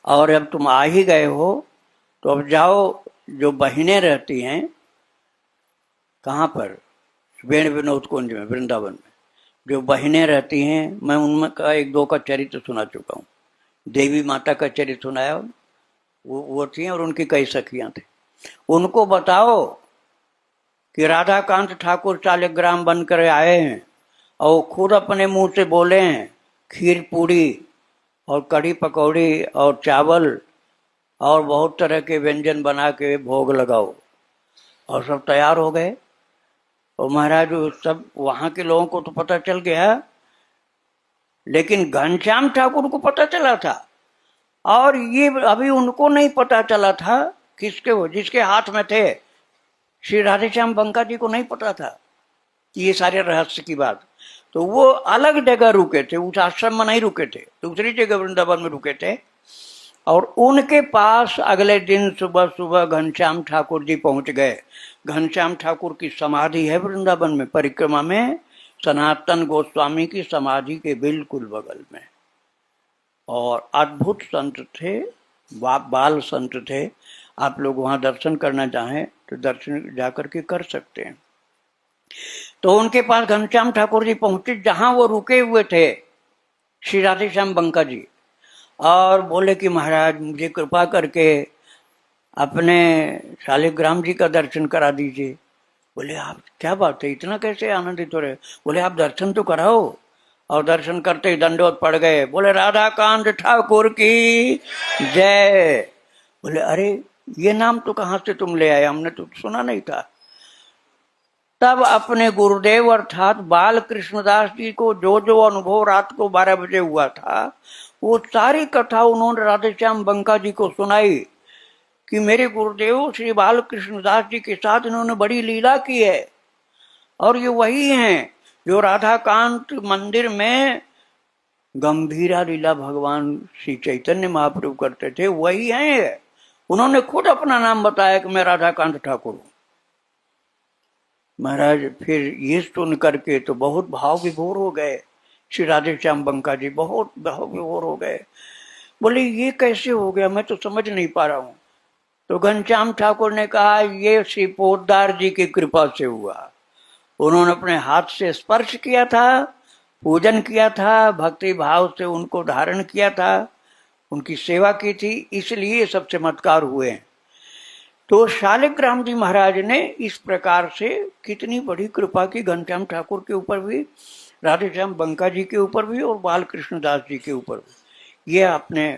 और अब तुम आ ही गए हो तो अब जाओ, जो बहनें रहती हैं कहाँ पर, वेण विनोद कुंज में, वृंदावन में जो बहनें रहती हैं, मैं उनमें का एक दो का चरित्र सुना चुका हूँ। देवी माता का चरित्र सुनाया, वो थी और उनकी कई सखियां थी। उनको बताओ कि राधाकांत ठाकुर शालिग्राम बनकर आए हैं और वो खुद अपने मुंह से बोले हैं खीर पूड़ी और कढ़ी पकौड़ी और चावल और बहुत तरह के व्यंजन बना के भोग लगाओ। और सब तैयार हो गए। और महाराज सब वहां के लोगों को तो पता चल गया, लेकिन घनश्याम ठाकुर को पता चला था। और ये अभी उनको नहीं पता चला था, किसके, वो जिसके हाथ में थे, श्री राधेश्याम बंका जी को नहीं पता था कि ये सारे रहस्य की बात। तो वो अलग जगह रुके थे, उस आश्रम में नहीं रुके थे, दूसरी जगह वृंदावन में रुके थे। और उनके पास अगले दिन सुबह सुबह घनश्याम ठाकुर जी पहुंच गए। घनश्याम ठाकुर की समाधि है वृंदावन में, परिक्रमा में सनातन गोस्वामी की समाधि के बिल्कुल बगल में। और अद्भुत संत थे, बाल संत थे। आप लोग वहां दर्शन करना चाहें तो दर्शन जाकर के कर सकते हैं। तो उनके पास घनश्याम ठाकुर जी पहुंचे जहां वो रुके हुए थे, श्री राधेश्याम बंका जी, और बोले कि महाराज मुझे कृपा करके अपने शालिग्राम जी का दर्शन करा दीजिए। बोले आप, क्या बात है, इतना कैसे आनंदित हो रहे? बोले आप दर्शन तो कराओ। और दर्शन करते ही दंडवत पड़ गए, बोले राधाकांत ठाकुर की जय। बोले अरे ये नाम तो कहाँ से तुम ले आए, हमने तो सुना नहीं था। तब अपने गुरुदेव अर्थात बाल कृष्णदास जी को जो जो अनुभव रात को 12 बजे हुआ था, वो सारी कथा उन्होंने राधेश्याम बंका जी को सुनाई कि मेरे गुरुदेव श्री बाल कृष्णदास जी के साथ इन्होंने बड़ी लीला की है। और ये वही हैं जो राधाकांत मंदिर में गंभीरा लीला भगवान श्री चैतन्य महाप्रभु करते थे, वही हैं। उन्होंने खुद अपना नाम बताया कि मैं राधाकांत ठाकुर हूं। महाराज फिर ये सुन करके तो बहुत भाव विभोर हो गए। श्री राधेश्याम बंका जी बहुत भाव विभोर हो गए। बोले ये कैसे हो गया, मैं तो समझ नहीं पा रहा हूं। तो घनश्याम ठाकुर ने कहा ये श्री पोद्दार जी की कृपा से हुआ। उन्होंने अपने हाथ से स्पर्श किया था, पूजन किया था, भक्ति भाव से उनको धारण किया था, उनकी सेवा की थी, इसलिए सब चमत्कार हुए। तो शालिग्राम जी महाराज ने इस प्रकार से कितनी बड़ी कृपा की घनश्याम ठाकुर के ऊपर भी, राधेश्याम बंका जी के ऊपर भी और बाल कृष्णदास जी के ऊपर भी। ये आपने